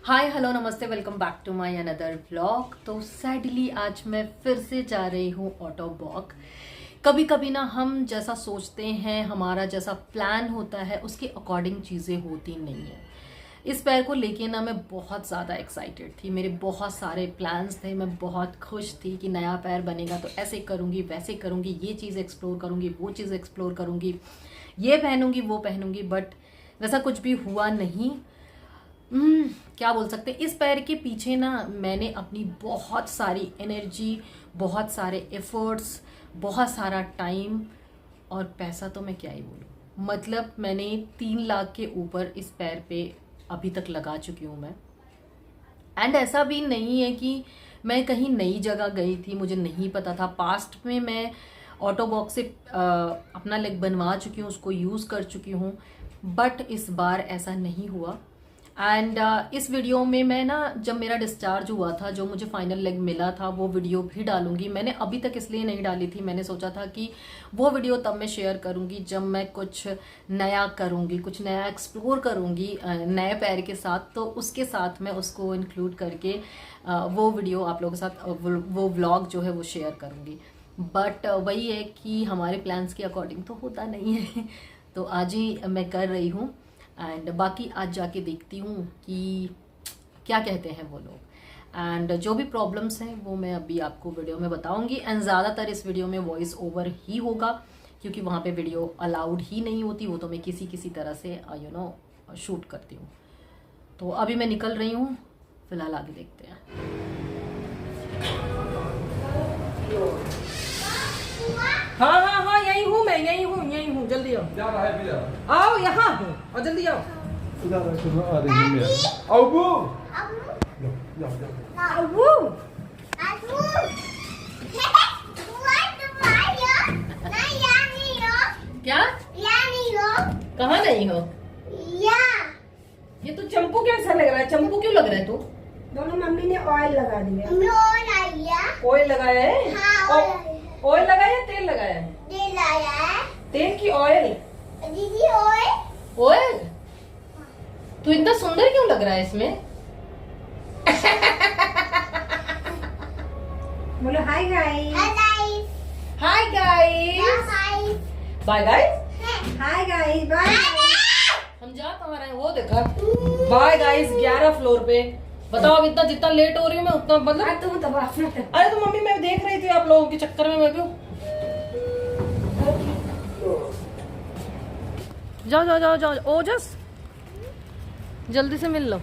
हाय hello नमस्ते, welcome back to my another vlog. तो sadly आज मैं फिर से जा रही हूँ ऑटो वॉक। कभी कभी ना हम जैसा सोचते हैं, हमारा जैसा प्लान होता है, उसके अकॉर्डिंग चीज़ें होती नहीं है। इस पैर को लेके ना मैं बहुत ज़्यादा एक्साइटेड थी। मेरे बहुत सारे प्लान्स थे, मैं बहुत खुश थी कि नया पैर बनेगा तो ऐसे करूँगी, वैसे करूँगी, ये चीज़ एक्सप्लोर करूँगी, वो चीज़ एक्सप्लोर करूँगी, ये पहनूंगी, वो पहनूंगी। बट वैसा कुछ भी हुआ नहीं। क्या बोल सकते हैं, इस पैर के पीछे ना मैंने अपनी बहुत सारी एनर्जी, बहुत सारे एफर्ट्स, बहुत सारा टाइम और पैसा तो मैं क्या ही बोलूँ। मतलब मैंने 3 लाख के ऊपर इस पैर पे अभी तक लगा चुकी हूँ मैं। एंड ऐसा भी नहीं है कि मैं कहीं नई जगह गई थी, मुझे नहीं पता था। पास्ट में मैं ऑटो बॉक्स से अपना लेग बनवा चुकी हूँ, उसको यूज़ कर चुकी हूँ। बट इस बार ऐसा नहीं हुआ। एंड इस वीडियो में मैं ना, जब मेरा डिस्चार्ज हुआ था, जो मुझे फाइनल लेग मिला था, वो वीडियो भी डालूंगी। मैंने अभी तक इसलिए नहीं डाली थी, मैंने सोचा था कि वो वीडियो तब मैं शेयर करूंगी जब मैं कुछ नया करूंगी, कुछ नया एक्सप्लोर करूंगी नए पैर के साथ। तो उसके साथ मैं उसको इंक्लूड करके वो वीडियो आप लोगों के साथ, वो व्लॉग जो है वो शेयर करूंगी। बट वही है कि हमारे प्लान्स के अकॉर्डिंग तो होता नहीं है। तो आज ही मैं कर रही हूँ। एंड बाकी आज जाके देखती हूँ कि क्या कहते हैं वो लोग। एंड जो भी प्रॉब्लम्स हैं वो मैं अभी आपको वीडियो में बताऊंगी। एंड ज़्यादातर इस वीडियो में वॉइस ओवर ही होगा, क्योंकि वहाँ पे वीडियो अलाउड ही नहीं होती। वो तो मैं किसी तरह से शूट करती हूँ। तो अभी मैं निकल रही हूँ, फिलहाल आगे देखते हैं। हाँ हाँ हाँ, यही हूँ मैं, यही हूँ, जल्दी आओ। जा रहा है भैया। आओ, यहाँ हूँ और जल्दी आओ। जा रहा है, सुनो आ रही है मैं। अबू जाओ जाओ। अबू क्या? कहाँ नहीं हो? ये तो चंपू कैसा लग रहा है? चंपू क्यों लग रहा है तू? दोनों मम्मी ने ऑयल लगा दिया। ऑयल लगाया है? हाँ, ऑयल लगाया या तेल लगाया है? तेल की ऑयल? दीदी ओए ओए, तू इतना सुंदर क्यों लग रहा है इसमें? बोलो hi guys. Hi guys. Bye guys. Hi guys, bye. हम जा कहाँ रहे हैं वो देखा। बाय गाइस 11 फ्लोर पे। बताओ, अब इतना जितना लेट हो रही हूँ मैं उतना, मतलब तुम तो अरे तो मम्मी, मैं देख रही थी आप लोगों के चक्कर में मैं भी। जाओ जाओ जाओ जाओ, ओजस जल्दी से मिल लो।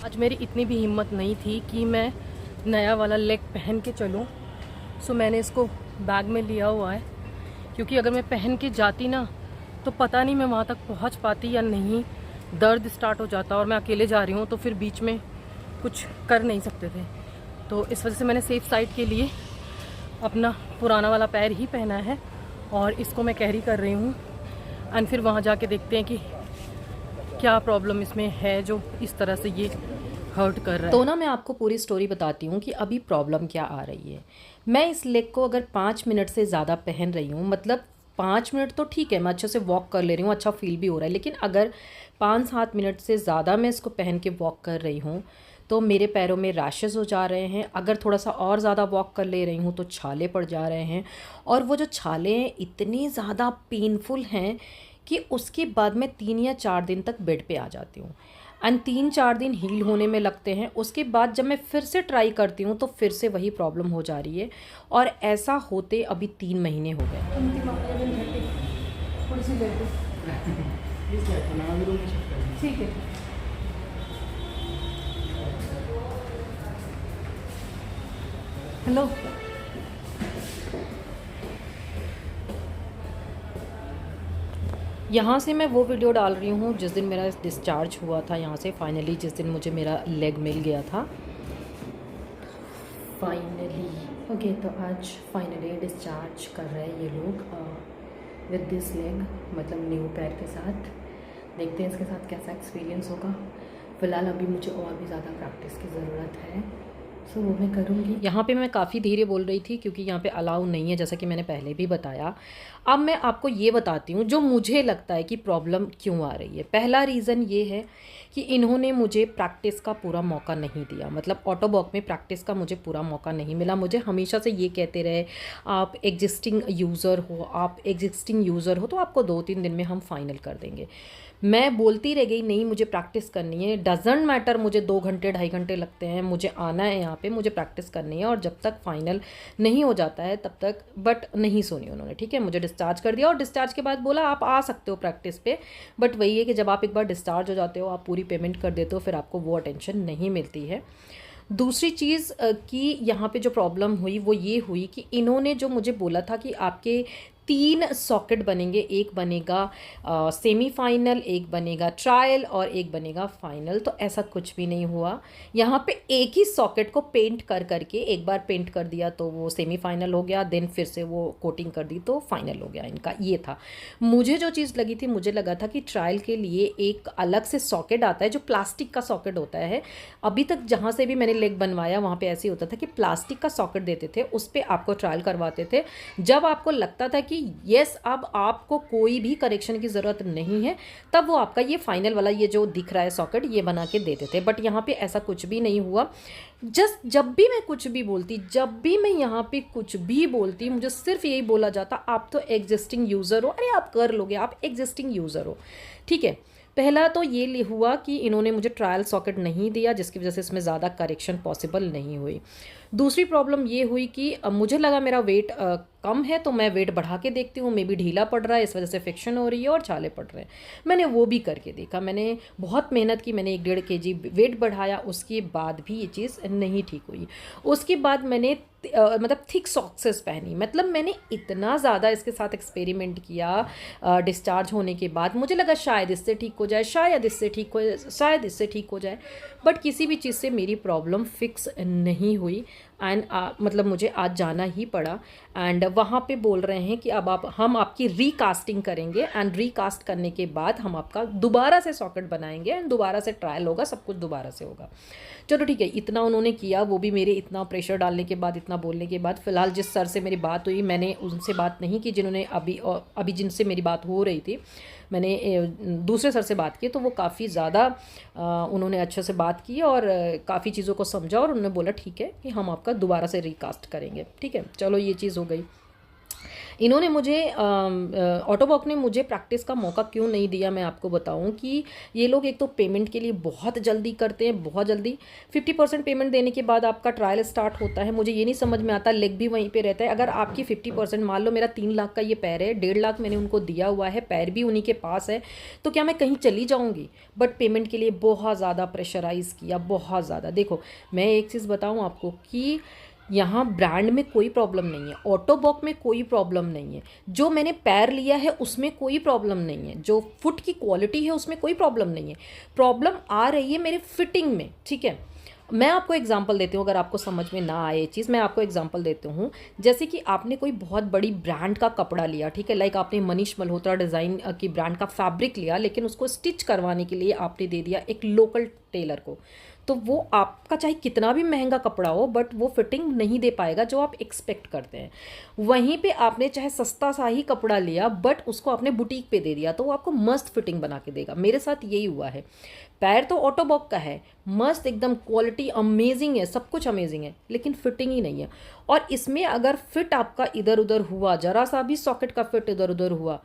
आज मेरी इतनी भी हिम्मत नहीं थी कि मैं नया वाला लेग पहन के चलूं। सो मैंने इसको बैग में लिया हुआ है, क्योंकि अगर मैं पहन के जाती ना तो पता नहीं मैं वहाँ तक पहुँच पाती या नहीं। दर्द स्टार्ट हो जाता, और मैं अकेले जा रही हूँ तो फिर बीच में कुछ कर नहीं सकते थे। तो इस वजह से मैंने सेफ साइड के लिए अपना पुराना वाला पैर ही पहना है और इसको मैं कैरी कर रही हूँ। एंड फिर वहाँ जाके देखते हैं कि क्या प्रॉब्लम इसमें है जो इस तरह से ये हर्ट कर रहा है। तो ना मैं आपको पूरी स्टोरी बताती हूँ कि अभी प्रॉब्लम क्या आ रही है। मैं इस लेग को अगर 5 मिनट से ज़्यादा पहन रही हूँ, मतलब 5 मिनट तो ठीक है, मैं अच्छे से वॉक कर ले रही हूँ, अच्छा फील भी हो रहा है। लेकिन अगर 5-7 मिनट से ज़्यादा मैं इसको पहन के वॉक कर रही हूँ तो मेरे पैरों में रैशेज़ हो जा रहे हैं। अगर थोड़ा सा और ज़्यादा वॉक कर ले रही हूँ तो छाले पड़ जा रहे हैं, और वो जो छाले हैं इतनी ज़्यादा पेनफुल हैं कि उसके बाद मैं 3 या 4 दिन तक बेड पे आ जाती हूँ। एंड 3-4 दिन हील होने में लगते हैं। उसके बाद जब मैं फिर से ट्राई करती हूँ तो फिर से वही प्रॉब्लम हो जा रही है, और ऐसा होते अभी 3 महीने हो गए। ठीक है। हेलो, यहाँ से मैं वो वीडियो डाल रही हूँ जिस दिन मेरा डिस्चार्ज हुआ था यहाँ से, फाइनली जिस दिन मुझे मेरा लेग मिल गया था फाइनली। ओके, तो आज फाइनली डिस्चार्ज कर रहे हैं ये लोग विद दिस लेग, मतलब न्यू पैर के साथ। देखते हैं इसके साथ कैसा एक्सपीरियंस होगा। फ़िलहाल अभी मुझे और भी ज़्यादा प्रैक्टिस की ज़रूरत है। सो वो मैं करूँगी। यहाँ पे मैं काफ़ी धीरे बोल रही थी क्योंकि यहाँ पे अलाउ नहीं है, जैसा कि मैंने पहले भी बताया। अब मैं आपको ये बताती हूँ जो मुझे लगता है कि प्रॉब्लम क्यों आ रही है। पहला रीज़न ये है कि इन्होंने मुझे प्रैक्टिस का पूरा मौका नहीं दिया, मतलब ऑटोबॉक में प्रैक्टिस का मुझे पूरा मौका नहीं मिला। मुझे हमेशा से ये कहते रहे आप एग्जिस्टिंग यूज़र हो, आप एग्जिस्टिंग यूज़र हो तो आपको 2-3 दिन में हम फाइनल कर देंगे। मैं बोलती रह गई नहीं मुझे प्रैक्टिस करनी है, डजेंट मैटर मुझे 2 घंटे 2.5 घंटे लगते हैं, मुझे आना है यहाँ पे, मुझे प्रैक्टिस करनी है और जब तक फाइनल नहीं हो जाता है तब तक। बट नहीं सुनी उन्होंने, ठीक है। मुझे डिस्चार्ज कर दिया और डिस्चार्ज के बाद बोला आप आ सकते हो प्रैक्टिस पे, बट वही है कि जब आप एक बार डिस्चार्ज हो जाते हो, आप पूरी पेमेंट कर देते हो, फिर आपको वो अटेंशन नहीं मिलती है। दूसरी चीज़ कि यहाँ पे जो प्रॉब्लम हुई वो ये हुई कि इन्होंने जो मुझे बोला था कि आपके 3 सॉकेट बनेंगे, एक बनेगा सेमीफाइनल, एक बनेगा ट्रायल और एक बनेगा फाइनल, तो ऐसा कुछ भी नहीं हुआ। यहाँ पे एक ही सॉकेट को पेंट कर करके, एक बार पेंट कर दिया तो वो सेमीफाइनल हो गया, देन फिर से वो कोटिंग कर दी तो फाइनल हो गया इनका, ये था। मुझे जो चीज़ लगी थी, मुझे लगा था कि ट्रायल के लिए एक अलग से सॉकेट आता है जो प्लास्टिक का सॉकेट होता है। अभी तक जहाँ से भी मैंने लेग बनवाया वहाँ पे ऐसे होता था कि प्लास्टिक का सॉकेट देते थे, उस पर आपको ट्रायल करवाते थे। जब आपको लगता था कि यस अब आपको कोई भी करेक्शन की ज़रूरत नहीं है, तब वो आपका ये फाइनल वाला ये जो दिख रहा है सॉकेट ये बना के देते थे। बट यहाँ पे ऐसा कुछ भी नहीं हुआ। जस्ट जब भी मैं कुछ भी बोलती, जब भी मैं यहाँ पे कुछ भी बोलती, मुझे सिर्फ यही बोला जाता आप तो एग्जिस्टिंग यूज़र हो। अरे आप कर लोगे, आप एग्जिस्टिंग यूज़र हो, ठीक है। पहला तो ये हुआ कि इन्होंने मुझे ट्रायल सॉकेट नहीं दिया, जिसकी वजह से इसमें ज़्यादा करेक्शन पॉसिबल नहीं हुई। दूसरी प्रॉब्लम ये हुई कि मुझे लगा मेरा वेट कम है तो मैं वेट बढ़ा के देखती हूँ, मे बी ढीला पड़ रहा है, इस वजह से फ्रिक्शन हो रही है और छाले पड़ रहे हैं। मैंने वो भी करके देखा, मैंने बहुत मेहनत की, मैंने 1-1.5 kg वेट बढ़ाया, उसके बाद भी ये चीज़ नहीं ठीक हुई। उसके बाद मैंने मतलब थिक सॉक्सेस पहनी, मतलब मैंने इतना ज़्यादा इसके साथ एक्सपेरिमेंट किया। डिस्चार्ज होने के बाद मुझे लगा शायद इससे ठीक हो जाए, शायद इससे ठीक हो जाए, शायद इससे ठीक हो जाए, बट किसी भी चीज़ से मेरी प्रॉब्लम फिक्स नहीं हुई। एंड मतलब मुझे आज जाना ही पड़ा। एंड वहाँ पे बोल रहे हैं कि अब हम आपकी रीकास्टिंग करेंगे एंड रीकास्ट करने के बाद हम आपका दोबारा से सॉकेट बनाएंगे एंड दोबारा से ट्रायल होगा, सब कुछ दोबारा से होगा। चलो ठीक है, इतना उन्होंने किया, वो भी मेरे इतना प्रेशर डालने के बाद, इतना बोलने के बाद। फ़िलहाल जिस सर से मेरी बात हुई, मैंने उनसे बात नहीं की जिन्होंने अभी जिनसे मेरी बात हो रही थी, मैंने दूसरे सर से बात की, तो वो काफ़ी ज़्यादा उन्होंने अच्छे से बात की और काफ़ी चीज़ों को समझा और उन्होंने बोला ठीक है कि हम आपका दोबारा से रिकास्ट करेंगे। ठीक है, चलो ये चीज़ हो गई। इन्होंने मुझे ऑटोबॉक ने मुझे प्रैक्टिस का मौका क्यों नहीं दिया, मैं आपको बताऊं कि ये लोग एक तो पेमेंट के लिए बहुत जल्दी करते हैं, बहुत जल्दी। 50% पेमेंट देने के बाद आपका ट्रायल स्टार्ट होता है। मुझे ये नहीं समझ में आता, लेग भी वहीं पे रहता है। अगर आपकी 50%, मान लो मेरा 3 लाख का ये पैर है, 1.5 लाख मैंने उनको दिया हुआ है, पैर भी उन्हीं के पास है, तो क्या मैं कहीं चली जाऊँगी? बट पेमेंट के लिए बहुत ज़्यादा प्रेशराइज़ किया, बहुत ज़्यादा। देखो मैं एक चीज़ बताऊँ आपको कि यहाँ ब्रांड में कोई प्रॉब्लम नहीं है, ऑटोबॉक में कोई प्रॉब्लम नहीं है, जो मैंने पैर लिया है उसमें कोई प्रॉब्लम नहीं है, जो फुट की क्वालिटी है उसमें कोई प्रॉब्लम नहीं है। प्रॉब्लम आ रही है मेरे फिटिंग में। ठीक है, मैं आपको एग्जांपल देती हूँ, अगर आपको समझ में ना आए ये चीज़, मैं आपको एग्जांपल देती हूँ। जैसे कि आपने कोई बहुत बड़ी ब्रांड का कपड़ा लिया, ठीक है, लाइक आपने मनीष मल्होत्रा डिज़ाइन की ब्रांड का फैब्रिक लिया, लेकिन उसको स्टिच करवाने के लिए आपने दे दिया एक लोकल टेलर को, तो वो आपका चाहे कितना भी महंगा कपड़ा हो बट वो फिटिंग नहीं दे पाएगा जो आप एक्सपेक्ट करते हैं। वहीं पे आपने चाहे सस्ता सा ही कपड़ा लिया बट उसको आपने बुटीक पे दे दिया तो वो आपको मस्त फिटिंग बना के देगा। मेरे साथ यही हुआ है। पैर तो ऑटोबॉक का है, मस्त एकदम क्वालिटी अमेजिंग है, सब कुछ अमेजिंग है, लेकिन फिटिंग ही नहीं है। और इसमें अगर फिट आपका इधर उधर हुआ, जरा सा भी सॉकेट का फिट इधर उधर हुआ,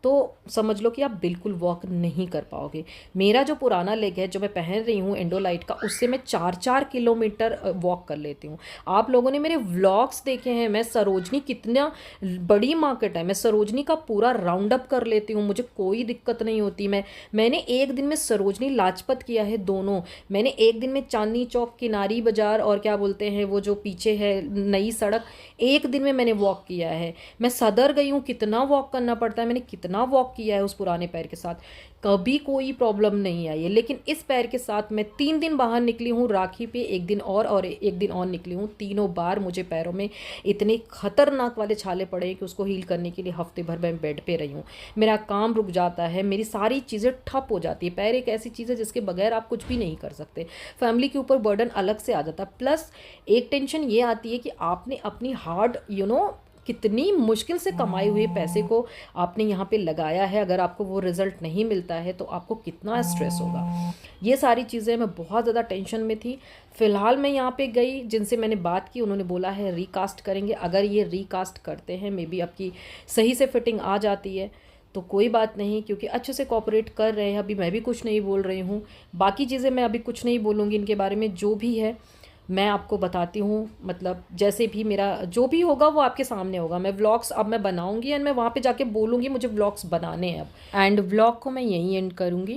तो समझ लो कि आप बिल्कुल वॉक नहीं कर पाओगे। मेरा जो पुराना लेग है जो मैं पहन रही हूँ एंडोलाइट का, उससे मैं 4-4 किलोमीटर वॉक कर लेती हूँ। आप लोगों ने मेरे व्लॉग्स देखे हैं, मैं सरोजनी, कितना बड़ी मार्केट है, मैं सरोजनी का पूरा राउंड अप कर लेती हूँ, मुझे कोई दिक्कत नहीं होती। मैंने एक दिन में सरोजनी लाजपत किया है दोनों, मैंने एक दिन में चांदनी चौक, किनारी बाज़ार और क्या बोलते हैं वो जो पीछे है नई सड़क, एक दिन में मैंने वॉक किया है। मैं सदर गई हूँ, कितना वॉक करना पड़ता है, मैंने कितना इतना वॉक किया है उस पुराने पैर के साथ, कभी कोई प्रॉब्लम नहीं आई है। लेकिन इस पैर के साथ मैं 3 दिन बाहर निकली हूँ राखी पे, एक दिन और एक दिन और निकली हूँ, तीनों बार मुझे पैरों में इतने खतरनाक वाले छाले पड़े हैं कि उसको हील करने के लिए हफ्ते भर मैं बेड पे रही हूँ। मेरा काम रुक जाता है, मेरी सारी चीज़ें ठप हो जाती है। पैर एक ऐसी चीज़ है जिसके बगैर आप कुछ भी नहीं कर सकते। फैमिली के ऊपर बर्डन अलग से आ जाता है। प्लस एक टेंशन ये आती है कि आपने अपनी हार्ड कितनी मुश्किल से कमाए हुए पैसे को आपने यहाँ पे लगाया है, अगर आपको वो रिज़ल्ट नहीं मिलता है तो आपको कितना स्ट्रेस होगा। ये सारी चीज़ें मैं बहुत ज़्यादा टेंशन में थी। फ़िलहाल मैं यहाँ पे गई, जिनसे मैंने बात की उन्होंने बोला है रीकास्ट करेंगे। अगर ये रीकास्ट करते हैं, मे बी आपकी सही से फिटिंग आ जाती है तो कोई बात नहीं, क्योंकि अच्छे से कोऑपरेट कर रहे हैं। अभी मैं भी कुछ नहीं बोल रही हूँ, बाकी चीज़ें मैं अभी कुछ नहीं बोलूँगी इनके बारे में। जो भी है मैं आपको बताती हूँ, मतलब जैसे भी मेरा जो भी होगा वो आपके सामने होगा। मैं व्लॉग्स अब मैं बनाऊँगी एंड मैं वहाँ पे जाके बोलूँगी मुझे व्लॉग्स बनाने हैं अब। एंड व्लॉग को मैं यहीं एंड करूँगी।